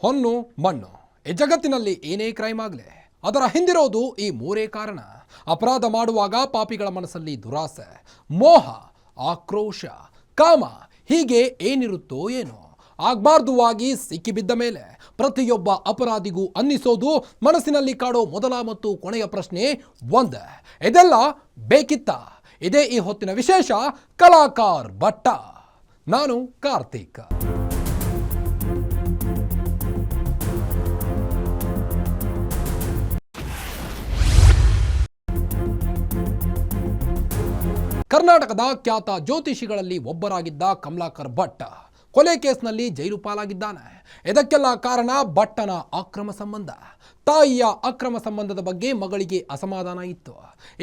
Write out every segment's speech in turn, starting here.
ಹೊನ್ನು ಮಣ್ಣು. ಈ ಜಗತ್ತಿನಲ್ಲಿ ಏನೇ ಕ್ರೈಮ್ ಆಗಲಿ ಅದರ ಹಿಂದಿರೋದು ಈ ಮೂರೇ ಕಾರಣ. ಅಪರಾಧ ಮಾಡುವಾಗ ಪಾಪಿಗಳ ಮನಸ್ಸಲ್ಲಿ ದುರಾಸೆ, ಮೋಹ, ಆಕ್ರೋಶ, ಕಾಮ ಹೀಗೆ ಏನಿರುತ್ತೋ ಏನೋ. ಆಗಬಾರ್ದುವಾಗಿ ಸಿಕ್ಕಿಬಿದ್ದ ಮೇಲೆ ಪ್ರತಿಯೊಬ್ಬ ಅಪರಾಧಿಗೂ ಅನ್ನಿಸೋದು, ಮನಸ್ಸಿನಲ್ಲಿ ಕಾಡೋ ಮೊದಲ ಮತ್ತು ಕೊನೆಯ ಪ್ರಶ್ನೆ ಒಂದೇ, ಇದೆಲ್ಲ ಬೇಕಿತ್ತ? ಇದೇ ಈ ಹೊತ್ತಿನ ವಿಶೇಷ ಕಲಾಕಾರ್ ಭಟ್ಟ. ನಾನು ಕಾರ್ತಿಕ್. ಕರ್ನಾಟಕದ ಖ್ಯಾತ ಜ್ಯೋತಿಷಿಗಳಲ್ಲಿ ಒಬ್ಬರಾಗಿದ್ದ ಕಮಲಾಕರ್ ಭಟ್ ಕೊಲೆ ಕೇಸ್ನಲ್ಲಿ ಜೈಲು ಪಾಲಾಗಿದ್ದಾನೆ. ಇದಕ್ಕೆಲ್ಲ ಕಾರಣ ಭಟ್ಟನ ಅಕ್ರಮ ಸಂಬಂಧ. ತಾಯಿಯ ಅಕ್ರಮ ಸಂಬಂಧದ ಬಗ್ಗೆ ಮಗಳಿಗೆ ಅಸಮಾಧಾನ ಇತ್ತು.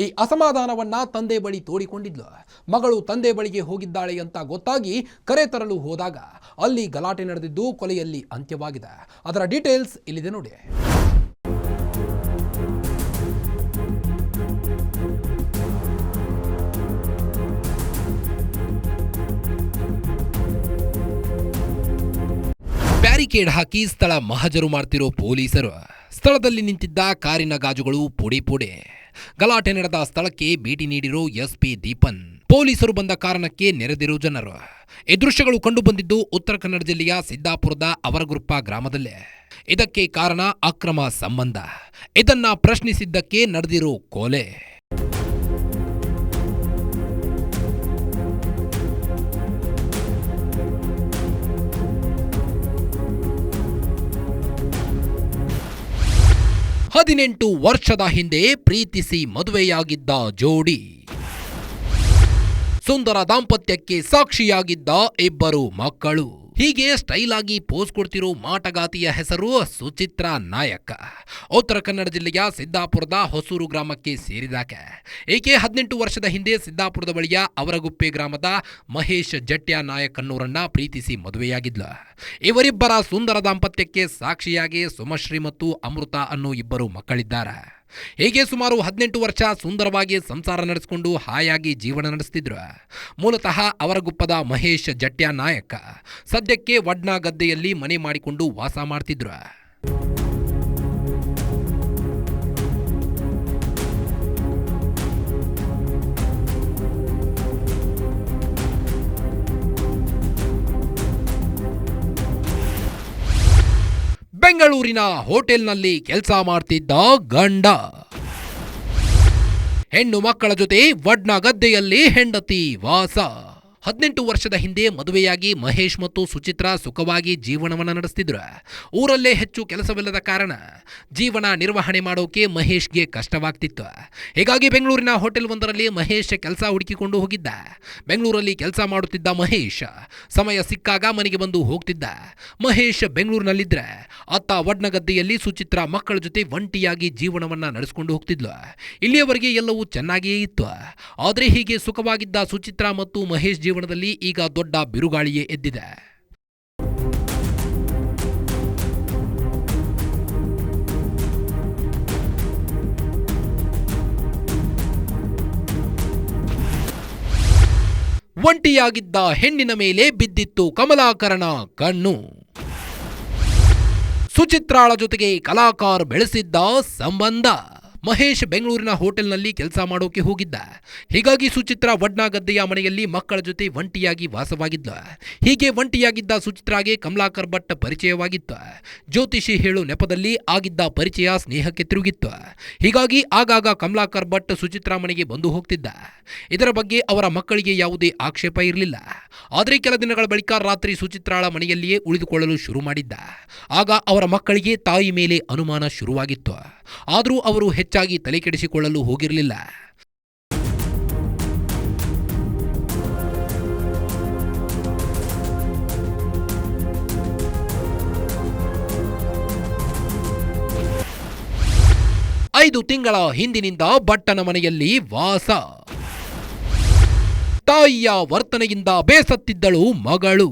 ಈ ಅಸಮಾಧಾನವನ್ನ ತಂದೆ ಬಳಿ ತೋಡಿಕೊಂಡಿದ್ಲು. ಮಗಳು ತಂದೆ ಬಳಿಗೆ ಹೋಗಿದ್ದಾಳೆ ಅಂತ ಗೊತ್ತಾಗಿ ಕರೆ ತರಲು ಹೋದಾಗ ಅಲ್ಲಿ ಗಲಾಟೆ ನಡೆದಿದ್ದು ಕೊಲೆಯಲ್ಲಿ ಅಂತ್ಯವಾಗಿದೆ. ಅದರ ಡೀಟೇಲ್ಸ್ ಇಲ್ಲಿದೆ ನೋಡಿ. ಬ್ಯಾರಿಕೇಡ್ ಹಾಕಿ ಸ್ಥಳ ಮಹಜರು ಮಾಡ್ತಿರೋ ಪೊಲೀಸರು. ಸ್ಥಳದಲ್ಲಿ ನಿಂತಿದ್ದ ಕಾರಿನ ಗಾಜುಗಳು ಪುಡಿ ಪುಡಿ. ಗಲಾಟೆ ನಡೆದ ಸ್ಥಳಕ್ಕೆ ಭೇಟಿ ನೀಡಿರೋ ಎಸ್ಪಿ ದೀಪನ್. ಪೊಲೀಸರು ಬಂದ ಕಾರಣಕ್ಕೆ ನೆರೆದಿರೋ ಜನರು. ಈ ದೃಶ್ಯಗಳು ಕಂಡು ಬಂದಿದ್ದು ಉತ್ತರ ಕನ್ನಡ ಜಿಲ್ಲೆಯ ಸಿದ್ದಾಪುರದ ಅವರಗುಪ್ಪ ಗ್ರಾಮದಲ್ಲೇ. ಇದಕ್ಕೆ ಕಾರಣ ಅಕ್ರಮ ಸಂಬಂಧ. ಇದನ್ನ ಪ್ರಶ್ನಿಸಿದ್ದಕ್ಕೆ ನಡೆದಿರೋ ಕೊಲೆ. ಹದಿನೆಂಟು ವರ್ಷದ ಹಿಂದೆ ಪ್ರೀತಿಸಿ ಮದುವೆಯಾಗಿದ್ದ ಜೋಡಿ. ಸುಂದರ ದಾಂಪತ್ಯಕ್ಕೆ ಸಾಕ್ಷಿಯಾಗಿದ್ದ ಇಬ್ಬರು ಮಕ್ಕಳು. ಹೀಗೆ ಸ್ಟೈಲ್ ಆಗಿ ಪೋಸ್ ಕೊಡ್ತಿರೋ ಮಾಟಗಾತಿಯ ಹೆಸರು ಸುಚಿತ್ರಾ ನಾಯಕ್. ಉತ್ತರ ಕನ್ನಡ ಜಿಲ್ಲೆಯ ಸಿದ್ದಾಪುರದ ಹೊಸೂರು ಗ್ರಾಮಕ್ಕೆ ಸೇರಿದಾಕೆ. ಈಕೆ 18 ವರ್ಷದ ಹಿಂದೆ ಸಿದ್ದಾಪುರದ ಬಳಿಯ ಅವರಗುಪ್ಪೆ ಗ್ರಾಮದ ಮಹೇಶ್ ಜಟ್ಯಾ ನಾಯಕ್ ಅನ್ನೋರನ್ನ ಪ್ರೀತಿಸಿ ಮದುವೆಯಾಗಿದ್ಲು. ಇವರಿಬ್ಬರ ಸುಂದರ ದಾಂಪತ್ಯಕ್ಕೆ ಸಾಕ್ಷಿಯಾಗಿ ಸುಮಶ್ರೀ ಮತ್ತು ಅಮೃತ ಅನ್ನೋ ಇಬ್ಬರು ಮಕ್ಕಳಿದ್ದಾರೆ. ಹೀಗೆ ಸುಮಾರು 18 ವರ್ಷ ಸುಂದರವಾಗಿ ಸಂಸಾರ ನಡೆಸಿಕೊಂಡು ಹಾಯಾಗಿ ಜೀವನ ನಡೆಸ್ತಿದ್ರು. ಮೂಲತಃ ಅವರಗುಪ್ಪದ ಮಹೇಶ್ ಜಟ್ಯಾ ನಾಯಕ್ ಸದ್ಯಕ್ಕೆ ವಡ್ನಾ ಗದ್ದೆಯಲ್ಲಿ ಮನೆ ಮಾಡಿಕೊಂಡು ವಾಸ ಮಾಡ್ತಿದ್ರು. ಬೆಂಗಳೂರಿನ ಹೋಟೆಲ್ನಲ್ಲಿ ಕೆಲಸ ಮಾಡ್ತಿದ್ದ ಗಂಡ. ಹೆಣ್ಣು ಮಕ್ಕಳ ಜೊತೆ ವಡ್ನಾ ಗದ್ದೆಯಲ್ಲಿ ಹೆಂಡತಿ ವಾಸ. 18 ವರ್ಷದ ಹಿಂದೆ ಮದುವೆಯಾಗಿ ಮಹೇಶ್ ಮತ್ತು ಸುಚಿತ್ರಾ ಸುಖವಾಗಿ ಜೀವನವನ್ನು ನಡೆಸ್ತಿದ್ರು. ಊರಲ್ಲೇ ಹೆಚ್ಚು ಕೆಲಸವಿಲ್ಲದ ಕಾರಣ ಜೀವನ ನಿರ್ವಹಣೆ ಮಾಡೋಕೆ ಮಹೇಶ್ಗೆ ಕಷ್ಟವಾಗ್ತಿತ್ತು. ಹೀಗಾಗಿ ಬೆಂಗಳೂರಿನ ಹೋಟೆಲ್ ಒಂದರಲ್ಲಿ ಮಹೇಶ್ ಕೆಲಸ ಹುಡುಕಿಕೊಂಡು ಹೋಗಿದ್ದ. ಬೆಂಗಳೂರಲ್ಲಿ ಕೆಲಸ ಮಾಡುತ್ತಿದ್ದ ಮಹೇಶ್ ಸಮಯ ಸಿಕ್ಕಾಗ ಮನೆಗೆ ಬಂದು ಹೋಗ್ತಿದ್ದ. ಮಹೇಶ್ ಬೆಂಗಳೂರಿನಲ್ಲಿದ್ರೆ ಅತ್ತ ವಡ್ನಗದ್ದೆಯಲ್ಲಿ ಸುಚಿತ್ರಾ ಮಕ್ಕಳ ಜೊತೆ ಒಂಟಿಯಾಗಿ ಜೀವನವನ್ನ ನಡೆಸಿಕೊಂಡು ಹೋಗ್ತಿದ್ಲು. ಇಲ್ಲಿಯವರೆಗೆ ಎಲ್ಲವೂ ಚೆನ್ನಾಗಿಯೇ ಇತ್ತು. ಆದರೆ ಹೀಗೆ ಸುಖವಾಗಿದ್ದ ಸುಚಿತ್ರಾ ಮತ್ತು ಮಹೇಶ್ ಜೀವನದಲ್ಲಿ ಈಗ ದೊಡ್ಡ ಬಿರುಗಾಳಿಯೇ ಎದ್ದಿದೆ. ಒಂಟಿಯಾಗಿದ್ದ ಹೆಣ್ಣಿನ ಮೇಲೆ ಬಿದ್ದಿತ್ತು ಕಮಲಾಕರನ ಕಣ್ಣು. ಸುಚಿತ್ರಾಳ ಜೊತೆಗೆ ಕಲಾಕಾರ್ ಬೆಳೆಸಿದ್ದ ಸಂಬಂಧ. ಮಹೇಶ್ ಬೆಂಗಳೂರಿನ ಹೋಟೆಲ್ನಲ್ಲಿ ಕೆಲಸ ಮಾಡೋಕೆ ಹೋಗಿದ್ದ. ಹೀಗಾಗಿ ಸುಚಿತ್ರಾ ವಡ್ನಾ ಗದ್ದೆಯ ಮನೆಯಲ್ಲಿ ಮಕ್ಕಳ ಜೊತೆ ಒಂಟಿಯಾಗಿ ವಾಸವಾಗಿದ್ದ. ಹೀಗೆ ಒಂಟಿಯಾಗಿದ್ದ ಸುಚಿತ್ರಾಗೆ ಕಮಲಾಕರ್ ಭಟ್ ಪರಿಚಯವಾಗಿತ್ತು. ಜ್ಯೋತಿಷಿ ಹೇಳು ನೆಪದಲ್ಲಿ ಆಗಿದ್ದ ಪರಿಚಯ ಸ್ನೇಹಕ್ಕೆ ತಿರುಗಿತ್ತು. ಹೀಗಾಗಿ ಆಗಾಗ ಕಮಲಾಕರ್ ಭಟ್ ಸುಚಿತ್ರಾ ಮನೆಗೆ ಬಂದು ಹೋಗ್ತಿದ್ದ. ಇದರ ಬಗ್ಗೆ ಅವರ ಮಕ್ಕಳಿಗೆ ಯಾವುದೇ ಆಕ್ಷೇಪ ಇರಲಿಲ್ಲ. ಆದರೆ ಕೆಲ ದಿನಗಳ ಬಳಿಕ ರಾತ್ರಿ ಸುಚಿತ್ರಾಳ ಮನೆಯಲ್ಲಿಯೇ ಉಳಿದುಕೊಳ್ಳಲು ಶುರು ಮಾಡಿದ್ದ. ಆಗ ಅವರ ಮಕ್ಕಳಿಗೆ ತಾಯಿ ಮೇಲೆ ಅನುಮಾನ ಶುರುವಾಗಿತ್ತು. ಆದರೂ ಅವರು ಹೆಚ್ಚಾಗಿ ತಲೆಕೆಡಿಸಿಕೊಳ್ಳಲು ಹೋಗಿರಲಿಲ್ಲ. ಐದು ತಿಂಗಳ ಹಿಂದಿನಿಂದ ಭಟ್ಟನ ಮನೆಯಲ್ಲಿ ವಾಸ. ತಾಯಿಯ ವರ್ತನೆಯಿಂದ ಬೇಸತ್ತಿದ್ದಳು ಮಗಳು.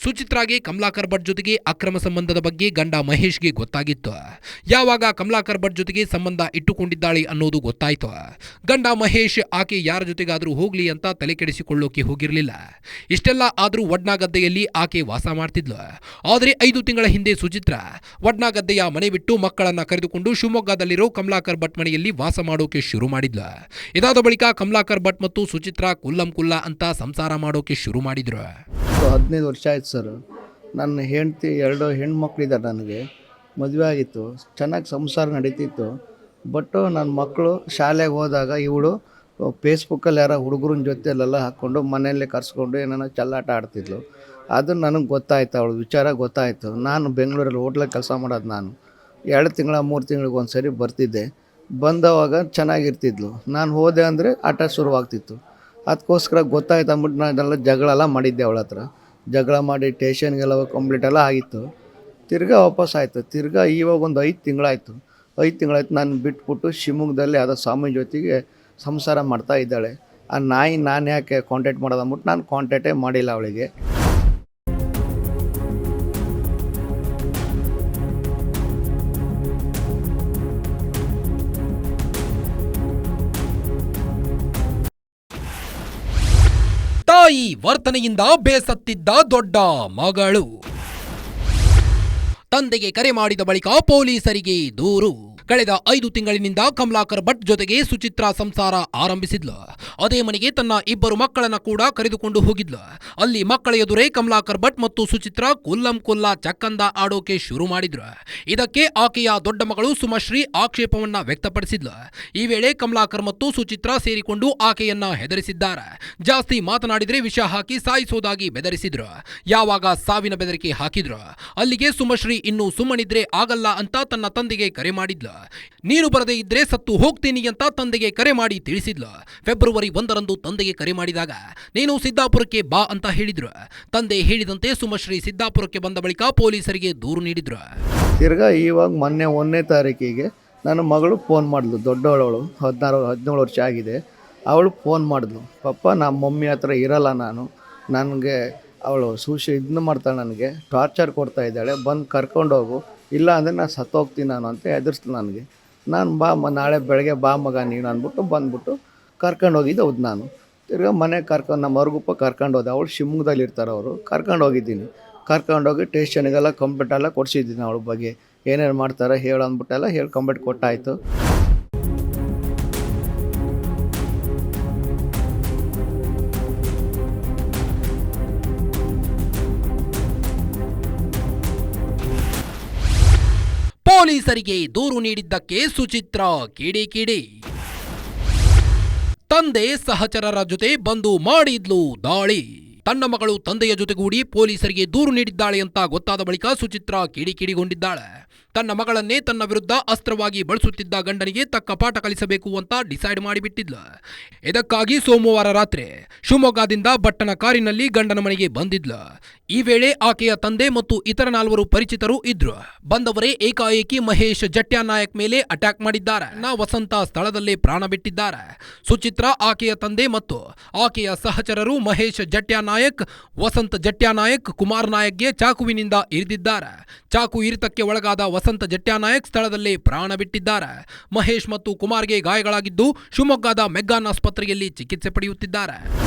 ಸುಚಿತ್ರಾಗೆ ಕಮಲಾಕರ್ ಭಟ್ ಜೊತೆಗೆ ಅಕ್ರಮ ಸಂಬಂಧದ ಬಗ್ಗೆ ಗಂಡ ಮಹೇಶ್ಗೆ ಗೊತ್ತಾಗಿತ್ತು. ಯಾವಾಗ ಕಮಲಾಕರ್ ಭಟ್ ಜೊತೆಗೆ ಸಂಬಂಧ ಇಟ್ಟುಕೊಂಡಿದ್ದಾಳೆ ಅನ್ನೋದು ಗೊತ್ತಾಯ್ತು. ಗಂಡ ಮಹೇಶ್ ಆಕೆ ಯಾರ ಜೊತೆಗಾದರೂ ಹೋಗ್ಲಿ ಅಂತ ತಲೆ ಕೆಡಿಸಿಕೊಳ್ಳೋಕೆ ಹೋಗಿರಲಿಲ್ಲ. ಇಷ್ಟೆಲ್ಲ ಆದರೂ ವಡ್ನಾಗದ್ದೆಯಲ್ಲಿ ಆಕೆ ವಾಸ ಮಾಡ್ತಿದ್ಲು. ಆದರೆ 5 ತಿಂಗಳ ಹಿಂದೆ ಸುಚಿತ್ರಾ ವಡ್ನಾಗದ್ದೆಯ ಮನೆ ಬಿಟ್ಟು ಮಕ್ಕಳನ್ನ ಕರೆದುಕೊಂಡು ಶಿವಮೊಗ್ಗದಲ್ಲಿರೋ ಕಮಲಾಕರ್ ಭಟ್ ಮನೆಯಲ್ಲಿ ವಾಸ ಮಾಡೋಕೆ ಶುರು ಮಾಡಿದ್ಲು. ಇದಾದ ಬಳಿಕ ಕಮಲಾಕರ್ ಭಟ್ ಮತ್ತು ಸುಚಿತ್ರಾ ಕುಲ್ಲ ಅಂತ ಸಂಸಾರ ಮಾಡೋಕೆ ಶುರು ಮಾಡಿದ್ರು. 15 ವರ್ಷ ಆಯ್ತು ಸರ್. ನನ್ನ ಹೆಂಡತಿ 2 ಹೆಣ್ಮಕ್ಳಿದ್ದಾರೆ. ನನಗೆ ಮದುವೆ ಆಗಿತ್ತು, ಚೆನ್ನಾಗಿ ಸಂಸಾರ ನಡೀತಿತ್ತು. ಬಟ್ಟು ನನ್ನ ಮಕ್ಕಳು ಶಾಲೆಗೆ ಹೋದಾಗ ಇವಳು ಫೇಸ್ಬುಕ್ಕಲ್ಲಿ ಯಾರೋ ಹುಡುಗರನ್ನ ಜೊತೆಯಲ್ಲೆಲ್ಲ ಹಾಕ್ಕೊಂಡು ಮನೆಯಲ್ಲೇ ಕರ್ಸ್ಕೊಂಡು ಏನೇನೋ ಚೆಲ್ಲಾಟ ಆಡ್ತಿದ್ಲು. ಅದು ನನಗೆ ಗೊತ್ತಾಯ್ತು, ಅವಳ ವಿಚಾರ ಗೊತ್ತಾಯಿತು. ನಾನು ಬೆಂಗಳೂರಲ್ಲಿ ಹೋಟ್ಲಾಗ ಕೆಲಸ ಮಾಡೋದು. ನಾನು 2 ತಿಂಗಳ 3 ತಿಂಗಳಿಗೆ ಒಂದು ಸರಿ ಬರ್ತಿದ್ದೆ. ಬಂದವಾಗ ಚೆನ್ನಾಗಿರ್ತಿದ್ಲು. ನಾನು ಹೋದೆ ಅಂದರೆ ಆಟ ಶುರುವಾಗ್ತಿತ್ತು. ಅದಕ್ಕೋಸ್ಕರ ಗೊತ್ತಾಯ್ತು ಅಂದ್ಬಿಟ್ಟು ನಾನೆಲ್ಲ ಜಗಳ ಮಾಡಿದ್ದೆ ಅವಳ ಹತ್ರ. ಜಗಳ ಮಾಡಿ ಟೇಷನ್ಗೆಲ್ಲ ಕಂಪ್ಲೀಟೆಲ್ಲ ಆಗಿತ್ತು. ತಿರ್ಗಾ ವಾಪಸ್ ಆಯಿತು. ತಿರ್ಗಾ ಇವಾಗ ಒಂದು 5 ತಿಂಗಳಾಯಿತು. 5 ತಿಂಗಳಾಯ್ತು ನಾನು ಬಿಟ್ಬಿಟ್ಟು ಶಿವಮೊಗ್ಗದಲ್ಲಿ ಯಾವುದೋ ಸ್ವಾಮಿ ಜೊತೆಗೆ ಸಂಸಾರ ಮಾಡ್ತಾ ಇದ್ದಾಳೆ. ಆ ನಾಯಿ ನಾನು ಯಾಕೆ ಕಾಂಟ್ಯಾಕ್ಟ್ ಮಾಡೋದು ಅಂದ್ಬಿಟ್ಟು ನಾನು ಕಾಂಟ್ಯಾಕ್ಟೇ ಮಾಡಿಲ್ಲ ಅವಳಿಗೆ. ತಾಯಿ ವರ್ತನೆಯಿಂದ ಬೇಸತ್ತಿದ್ದ ದೊಡ್ಡ ಮಗಳು ತಂದೆಗೆ ಕರೆ ಮಾಡಿದ ಬಳಿಕ ಪೊಲೀಸರಿಗೆ ದೂರು. ಕಳೆದ 5 ತಿಂಗಳಿನಿಂದ ಕಮಲಾಕರ್ ಭಟ್ ಜೊತೆಗೆ ಸುಚಿತ್ರಾ ಸಂಸಾರ ಆರಂಭಿಸಿದ್ಲು. ಅದೇ ಮನೆಗೆ ತನ್ನ 2 ಮಕ್ಕಳನ್ನ ಕೂಡ ಕರೆದುಕೊಂಡು ಹೋಗಿದ್ಲು. ಅಲ್ಲಿ ಮಕ್ಕಳ ಎದುರೇ ಕಮಲಾಕರ್ ಭಟ್ ಮತ್ತು ಸುಚಿತ್ರಾ ಕುಲ್ಲ ಚಕ್ಕಂದ ಆಡೋಕೆ ಶುರು ಮಾಡಿದ್ರು. ಇದಕ್ಕೆ ಆಕೆಯ ದೊಡ್ಡ ಮಗಳು ಸುಮಶ್ರೀ ಆಕ್ಷೇಪವನ್ನ ವ್ಯಕ್ತಪಡಿಸಿದ್ಲು. ಈ ವೇಳೆ ಕಮಲಾಕರ್ ಮತ್ತು ಸುಚಿತ್ರಾ ಸೇರಿಕೊಂಡು ಆಕೆಯನ್ನ ಹೆದರಿಸಿದ್ದಾರೆ. ಜಾಸ್ತಿ ಮಾತನಾಡಿದ್ರೆ ವಿಷ ಹಾಕಿ ಸಾಯಿಸೋದಾಗಿ ಬೆದರಿಸಿದ್ರು. ಯಾವಾಗ ಸಾವಿನ ಬೆದರಿಕೆ ಹಾಕಿದ್ರು ಅಲ್ಲಿಗೆ ಸುಮಶ್ರೀ ಇನ್ನು ಸುಮ್ಮನಿದ್ರೆ ಆಗಲ್ಲ ಅಂತ ತನ್ನ ತಂದೆಗೆ ಕರೆ ಮಾಡಿದ್ಲು. ನೀನು ಬರದೇ ಇದ್ರೆ ಸತ್ತು ಹೋಗ್ತೀನಿ ಅಂತ ತಂದೆಗೆ ಕರೆ ಮಾಡಿ ತಿಳಿಸಿದ್ಲು. ಫೆಬ್ರವರಿ 1ರಂದು ತಂದೆಗೆ ಕರೆ ಮಾಡಿದಾಗ ನೀನು ಸಿದ್ದಾಪುರಕ್ಕೆ ಬಾ ಅಂತ ಹೇಳಿದ್ರು. ತಂದೆ ಹೇಳಿದಂತೆ ಸುಮಶ್ರೀ ಸಿದ್ದಾಪುರಕ್ಕೆ ಬಂದ ಬಳಿಕ ಪೊಲೀಸರಿಗೆ ದೂರು ನೀಡಿದ್ರು. ತಿರ್ಗಾ ಇವಾಗ ಮೊನ್ನೆ 1ನೇ ತಾರೀಕಿಗೆ ನನ್ನ ಮಗಳು ಫೋನ್ ಮಾಡಿದ್ಲು. ದೊಡ್ಡವಳು 16-17 ವರ್ಷ ಆಗಿದೆ. ಅವಳು ಫೋನ್ ಮಾಡಿದ್ಲು. ಪಪ್ಪ ನಮ್ಮ ಮಮ್ಮಿ ಹತ್ರ ಇರಲ್ಲ, ನನಗೆ ಅವಳು ಇದನ್ನು ಮಾಡ್ತಾಳೆ, ನನಗೆ ಟಾರ್ಚರ್ ಕೊಡ್ತಾ ಇದ್ದಾಳೆ, ಬಂದು ಕರ್ಕೊಂಡೋಗು, ಇಲ್ಲ ಅಂದರೆ ನಾನು ಸತ್ತೋಗ್ತೀನಿ ನಾನು ಅಂತ ಹೆದರ್ಸ್ತು ನನಗೆ. ನಾನು ನಾಳೆ ಬೆಳಗ್ಗೆ ಬಾ ಮಗ ನೀನು ಅಂದ್ಬಿಟ್ಟು ಬಂದ್ಬಿಟ್ಟು ಕರ್ಕೊಂಡೋಗಿದ್ದೆ. ಹೌದು, ನಾನು ತಿರ್ಗಾ ಮನೆಗೆ ನಮ್ಮ ಹೊರಗುಪ್ಪ ಕರ್ಕೊಂಡೋದೆ. ಅವಳು ಶಿವಮೊಗ್ಗದಲ್ಲಿ ಇರ್ತಾರೆ ಅವರು. ಕರ್ಕೊಂಡೋಗಿದ್ದೀನಿ. ಕರ್ಕೊಂಡೋಗಿ ಟೇಷನ್ಗೆಲ್ಲ ಕಂಪ್ಲೇಂಟ್ ಎಲ್ಲ ಕೊಡಿಸಿದ್ದೀನಿ. ಅವಳ ಬಗ್ಗೆ ಏನೇನು ಮಾಡ್ತಾರೆ ಹೇಳು ಅಂದ್ಬಿಟ್ಟೆಲ್ಲ ಹೇಳಿ ಕಂಪ್ಲೇಂಟ್ ಕೊಟ್ಟಾಯಿತು. ಪೊಲೀಸರಿಗೆ ದೂರು ನೀಡಿದ್ದಕ್ಕೆ ಸುಚಿತ್ರಾ ಕಿಡಿಕಿಡಿ. ತಂದೆ ಸಹಚರರ ಜೊತೆ ಬಂದು ಮಾಡಿದ್ಲು ದಾಳಿ. ತನ್ನ ಮಗಳು ತಂದೆಯ ಜೊತೆಗೂಡಿ ಪೊಲೀಸರಿಗೆ ದೂರು ನೀಡಿದ್ದಾಳೆ ಅಂತ ಗೊತ್ತಾದ ಬಳಿಕ ಸುಚಿತ್ರಾ ಕಿಡಿಕಿಡಿಗೊಂಡಿದ್ದಾಳೆ. ತನ್ನ ಮಗಳನ್ನೇ ತನ್ನ ವಿರುದ್ಧ ಅಸ್ತ್ರವಾಗಿ ಬಳಸುತ್ತಿದ್ದ ಗಂಡನಿಗೆ ತಕ್ಕ ಪಾಠ ಕಲಿಸಬೇಕು ಅಂತ ಡಿಸೈಡ್ ಮಾಡಿಬಿಟ್ಟಿದ್ಲು. ಇದಕ್ಕಾಗಿ ಸೋಮವಾರ ರಾತ್ರಿ ಶಿವಮೊಗ್ಗದಿಂದ ಭಟ್ಟನ ಕಾರಿನಲ್ಲಿ ಗಂಡನ ಮನೆಗೆ ಬಂದಿದ್ಲು. ಈ ವೇಳೆ ಆಕೆಯ ತಂದೆ ಮತ್ತು ಇತರ 4 ಪರಿಚಿತರು ಇದ್ರು. ಬಂದವರೇ ಏಕಾಏಕಿ ಮಹೇಶ್ ಜಟ್ಯಾನಾಯಕ್ ಮೇಲೆ ಅಟ್ಯಾಕ್ ಮಾಡಿದ್ದಾರೆ. ವಸಂತ ಸ್ಥಳದಲ್ಲೇ ಪ್ರಾಣ ಬಿಟ್ಟಿದ್ದಾರೆ. ಸುಚಿತ್ರಾ, ಆಕೆಯ ತಂದೆ ಮತ್ತು ಆಕೆಯ ಸಹಚರರು ಮಹೇಶ್ ಜಟ್ಯಾನಾಯಕ್, ವಸಂತ ಜಟ್ಯಾನಾಯಕ್, ಕುಮಾರ್ ನಾಯಕ್ಗೆ ಚಾಕುವಿನಿಂದ ಇರಿದಿದ್ದಾರೆ. ಚಾಕು ಇರಿತಕ್ಕೆ ಒಳಗಾದ ವಸಂತ ಜಟ್ಯಾನಾಯಕ್ ಸ್ಥಳದಲ್ಲೇ ಪ್ರಾಣ ಬಿಟ್ಟಿದ್ದಾರೆ. ಮಹೇಶ್ ಮತ್ತು ಕುಮಾರ್ಗೆ ಗಾಯಗಳಾಗಿದ್ದು ಶಿವಮೊಗ್ಗದ ಮೆಗ್ಗಾನ್ ಆಸ್ಪತ್ರೆಯಲ್ಲಿ ಚಿಕಿತ್ಸೆ ಪಡೆಯುತ್ತಿದ್ದಾರೆ.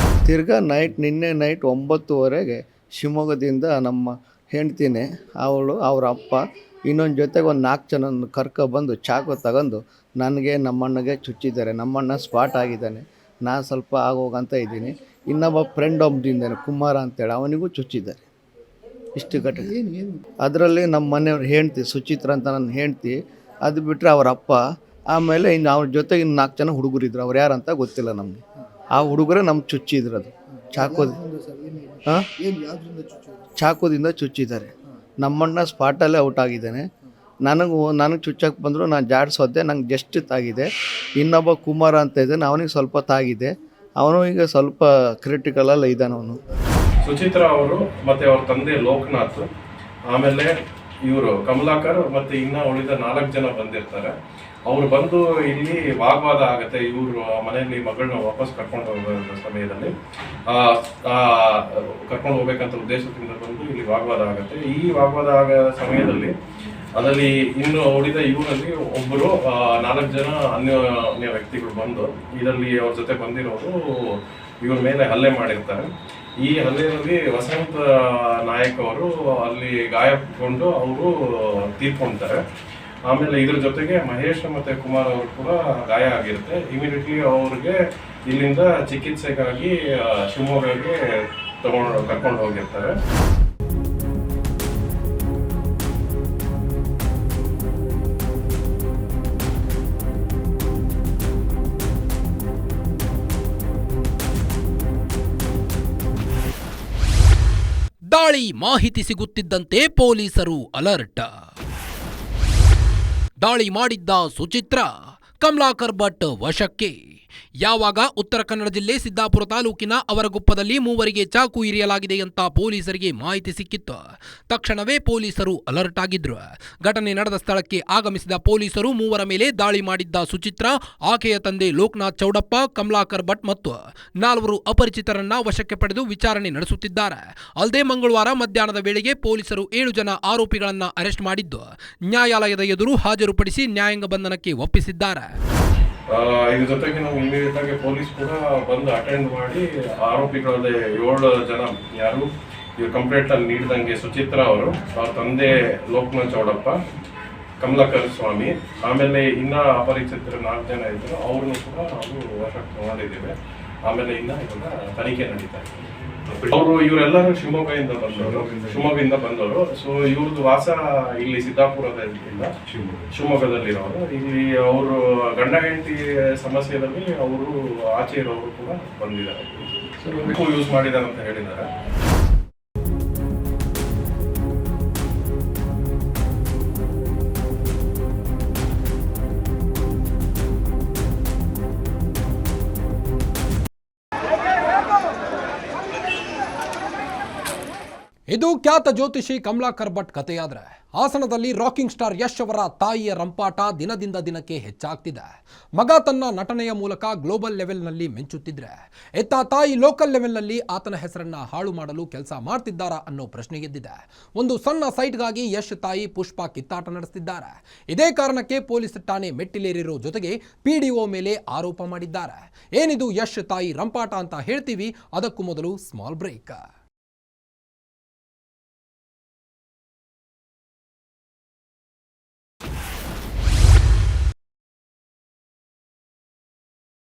ತಿರ್ಗಾ ನಿನ್ನೆ ನೈಟ್ 9:30ಗೆ ಶಿವಮೊಗ್ಗದಿಂದ ನಮ್ಮ ಹೆಂಡ್ತಿನೇ ಅವಳು, ಅವ್ರ ಅಪ್ಪ, ಇನ್ನೊಂದು ಜೊತೆಗೆ ಒಂದು 4 ಜನ ಕರ್ಕೊಬಂದು ಚಾಕು ತಗೊಂಡು ನನಗೆ ನಮ್ಮಣ್ಣಗೆ ಚುಚ್ಚಿದ್ದಾರೆ. ನಮ್ಮಣ್ಣ ಸ್ಪಾಟ್ ಆಗಿದ್ದಾನೆ. ನಾನು ಸ್ವಲ್ಪ ಆಗೋಗಂತ ಇದ್ದೀನಿ. ಇನ್ನೊಬ್ಬ ಫ್ರೆಂಡ್ ಒಬ್ಬನಿದ್ದಾನೆ ಕುಮಾರ ಅಂತೇಳಿ, ಅವನಿಗೂ ಚುಚ್ಚಿದ್ದಾರೆ. ಇಷ್ಟು ಘಟನೆ. ಅದರಲ್ಲಿ ನಮ್ಮ ಮನೆಯವ್ರ ಹೆಂಡ್ತಿ ಸುಚಿತ್ರ ಅಂತ ನನ್ನ ಹೆಂಡ್ತಿ, ಅದು ಬಿಟ್ಟರೆ ಅವ್ರ ಅಪ್ಪ, ಆಮೇಲೆ ಇನ್ನು ಅವ್ರ ಜೊತೆಗೆ ಇನ್ನು 4 ಜನ ಹುಡುಗರಿದ್ರು. ಅವ್ರು ಯಾರಂತ ಗೊತ್ತಿಲ್ಲ ನಮಗೆ. ಆ ಹುಡುಗರೇ ನಮ್ಗೆ ಚುಚ್ಚಿದ್ರು. ಅದು ಚಾಕುದಿಂದ ಚುಚ್ಚಿದ್ದಾರೆ. ನಮ್ಮಣ್ಣ ಸ್ಪಾಟಲ್ಲೇ ಔಟ್ ಆಗಿದ್ದಾನೆ. ನನಗೆ ಚುಚ್ಚಕ್ಕೆ ಬಂದರು. ನಾನು ಜಾಡ್ಸೋದೆ, ನಂಗೆ ಜಸ್ಟ್ ತಾಗಿದೆ. ಇನ್ನೊಬ್ಬ ಕುಮಾರ ಅಂತ ಇದ್ದಾನೆ, ಅವನಿಗೆ ಸ್ವಲ್ಪ ತಾಗಿದೆ. ಅವನು ಈಗ ಸ್ವಲ್ಪ ಕ್ರಿಟಿಕಲಲ್ಲಿ ಇದ್ದಾನೆ. ಅವನು ಸುಚಿತ್ರಾ ಅವರು ಮತ್ತು ಅವ್ರ ತಂದೆ ಲೋಕನಾಥ್, ಆಮೇಲೆ ಇವರು ಕಮಲಾಕರ್ ಮತ್ತು ಇನ್ನು ಉಳಿದ 4 ಜನ ಬಂದಿರ್ತಾರೆ. ಅವ್ರು ಬಂದು ಇಲ್ಲಿ ವಾಗ್ವಾದ ಆಗತ್ತೆ. ಇವ್ರ ಮನೆಯಲ್ಲಿ ಮಗಳನ್ನ ವಾಪಸ್ ಕರ್ಕೊಂಡು ಹೋಗೋ ಸಮಯದಲ್ಲಿ ಕರ್ಕೊಂಡು ಹೋಗ್ಬೇಕಂತ ಉದ್ದೇಶದಿಂದ ಬಂದು ಇಲ್ಲಿ ವಾಗ್ವಾದ ಆಗತ್ತೆ. ಈ ವಾಗ್ವಾದ ಆಗೋ ಸಮಯದಲ್ಲಿ ಅದರಲ್ಲಿ ಇನ್ನು ಉಳಿದ ಇವರಲ್ಲಿ ಒಬ್ಬರು 4 ಜನ ಅನ್ಯ ವ್ಯಕ್ತಿಗಳು ಬಂದು ಇದರಲ್ಲಿ ಅವ್ರ ಜೊತೆ ಬಂದಿರೋರು ಇವ್ರ ಮೇಲೆ ಹಲ್ಲೆ ಮಾಡಿರ್ತಾರೆ. ಈ ಹಲ್ಲೆಯಲ್ಲಿ ವಸಂತ ನಾಯಕ್ ಅವರು ಅಲ್ಲಿ ಗಾಯಗೊಂಡು ಅವರು ತೀರ್ಕೊಳ್ತಾರೆ. ಆಮೇಲೆ ಇದ್ರ ಜೊತೆಗೆ ಮಹೇಶ್ ಮತ್ತೆ ಕುಮಾರ್ ಅವರು ಕೂಡ ಗಾಯ ಆಗಿರುತ್ತೆ. ಇಮಿಡಿಯೇಟ್ಲಿ ಅವ್ರಿಗೆ ಇಲ್ಲಿಂದ ಚಿಕಿತ್ಸೆಗಾಗಿ ಶಿವಮೊಗ್ಗಕ್ಕೆ ಕರ್ಕೊಂಡು ಹೋಗಿರ್ತಾರೆ. ದಾಳಿ ಮಾಹಿತಿ ಸಿಗುತ್ತಿದ್ದಂತೆ ಪೊಲೀಸರು ಅಲರ್ಟ್. ದಾಳಿ ಮಾಡಿದ್ದ ಸುಚಿತ್ರಾ, ಕಮಲಾಕರ್ ಭಟ್ ವಶಕ್ಕೆ. ಯಾವಾಗ ಉತ್ತರ ಕನ್ನಡ ಜಿಲ್ಲೆ ಸಿದ್ದಾಪುರ ತಾಲೂಕಿನ ಅವರಗುಪ್ಪದಲ್ಲಿ 3 ಚಾಕು ಇರಿಯಲಾಗಿದೆ ಅಂತ ಪೊಲೀಸರಿಗೆ ಮಾಹಿತಿ ಸಿಕ್ಕಿತ್ತು. ತಕ್ಷಣವೇ ಪೊಲೀಸರು ಅಲರ್ಟ್ ಆಗಿದ್ರು. ಘಟನೆ ನಡೆದ ಸ್ಥಳಕ್ಕೆ ಆಗಮಿಸಿದ ಪೊಲೀಸರು 3 ಮೇಲೆ ದಾಳಿ ಮಾಡಿದ್ದ ಸುಚಿತ್ರಾ, ಆಕೆಯ ತಂದೆ ಲೋಕನಾಥ್ ಚೌಡಪ್ಪ, ಕಮಲಾಕರ್ ಭಟ್ ಮತ್ತು 4 ಅಪರಿಚಿತರನ್ನ ವಶಕ್ಕೆ ಪಡೆದು ವಿಚಾರಣೆ ನಡೆಸುತ್ತಿದ್ದಾರೆ. ಅಲ್ಲದೆ ಮಂಗಳವಾರ ಮಧ್ಯಾಹ್ನದ ವೇಳೆಗೆ ಪೊಲೀಸರು 7 ಜನ ಆರೋಪಿಗಳನ್ನ ಅರೆಸ್ಟ್ ಮಾಡಿದ್ದು ನ್ಯಾಯಾಲಯದ ಎದುರು ಹಾಜರುಪಡಿಸಿ ನ್ಯಾಯಾಂಗ ಬಂಧನಕ್ಕೆ ಒಪ್ಪಿಸಿದ್ದಾರೆ. ಇದ್ರ ಜೊತೆಗೆ ನಾವು ಇಮಿಡಿಯೇಟ್ ಆಗಿ ಪೊಲೀಸ್ ಕೂಡ ಬಂದು ಅಟೆಂಡ್ ಮಾಡಿ ಆರೋಪಿಗಳಾದ 7 ಜನ ಯಾರು ಇವ್ರು ಕಂಪ್ಲೇಂಟ್ ಅಲ್ಲಿ ನೀಡಿದಂಗೆ ಸುಚಿತ್ರಾ ಅವರು, ಅವ್ರ ತಂದೆ ಲೋಕನಾಥ್ ಚೌಡಪ್ಪ, ಕಮಲಾಕರ್ ಸ್ವಾಮಿ, ಆಮೇಲೆ ಇನ್ನ ಅಪರಿಚಿತರು 4 ಜನ ಇದ್ರು, ಅವ್ರನ್ನು ಕೂಡ ನಾವು ವಶಕ್ಕೆ ತಗೊಂಡಿದ್ದೇವೆ. ಆಮೇಲೆ ಇವಾಗ ತನಿಖೆ ನಡೀತಾ ಇದೆ. ಇವರೆಲ್ಲರೂ ಶಿವಮೊಗ್ಗದಿಂದ ಬಂದವರು. ಸೊ ಇವ್ರದ್ದು ವಾಸ ಇಲ್ಲಿ ಸಿದ್ದಾಪುರದಲ್ಲಿ ಶಿವಮೊಗ್ಗದಲ್ಲಿರೋರು. ಇಲ್ಲಿ ಅವರು ಗಂಡ ಹೆಂಡತಿ ಸಮಸ್ಯೆಯಲ್ಲಿ ಅವರು ಆಚೆ ಇರೋರು ಕೂಡ ಬಂದಿದ್ದಾರೆ. ಯೂಸ್ ಮಾಡಿದ್ದಾರೆ ಅಂತ ಹೇಳಿದ್ದಾರೆ. ಇದು ಖ್ಯಾತ ಜ್ಯೋತಿಷಿ ಕಮಲಾಕರ್ ಭಟ್ ಕಥೆಯಾದ್ರೆ, ಹಾಸನದಲ್ಲಿ ರಾಕಿಂಗ್ ಸ್ಟಾರ್ ಯಶ್ ಅವರ ತಾಯಿಯ ರಂಪಾಟ ದಿನದಿಂದ ದಿನಕ್ಕೆ ಹೆಚ್ಚಾಗ್ತಿದೆ. ಮಗ ತನ್ನ ನಟನೆಯ ಮೂಲಕ ಗ್ಲೋಬಲ್ ಲೆವೆಲ್ನಲ್ಲಿ ಮಿಂಚುತ್ತಿದ್ರೆ, ಎತ್ತ ತಾಯಿ ಲೋಕಲ್ ಲೆವೆಲ್ನಲ್ಲಿ ಆತನ ಹೆಸರನ್ನ ಹಾಳು ಮಾಡಲು ಕೆಲಸ ಮಾಡ್ತಿದ್ದಾರಾ ಅನ್ನೋ ಪ್ರಶ್ನೆ ಎದ್ದಿದೆ. ಒಂದು ಸಣ್ಣ ಸೈಟ್ಗಾಗಿ ಯಶ್ ತಾಯಿ ಪುಷ್ಪಾ ಕಿತ್ತಾಟ ನಡೆಸ್ತಿದ್ದಾರೆ. ಇದೇ ಕಾರಣಕ್ಕೆ ಪೊಲೀಸ್ ಠಾಣೆ ಮೆಟ್ಟಿಲೇರಿರೋ ಜೊತೆಗೆ PDO ಮೇಲೆ ಆರೋಪ ಮಾಡಿದ್ದಾರೆ. ಏನಿದು ಯಶ್ ತಾಯಿ ರಂಪಾಟ ಅಂತ ಹೇಳ್ತೀವಿ. ಅದಕ್ಕೂ ಮೊದಲು ಸ್ಮಾಲ್ ಬ್ರೇಕ್.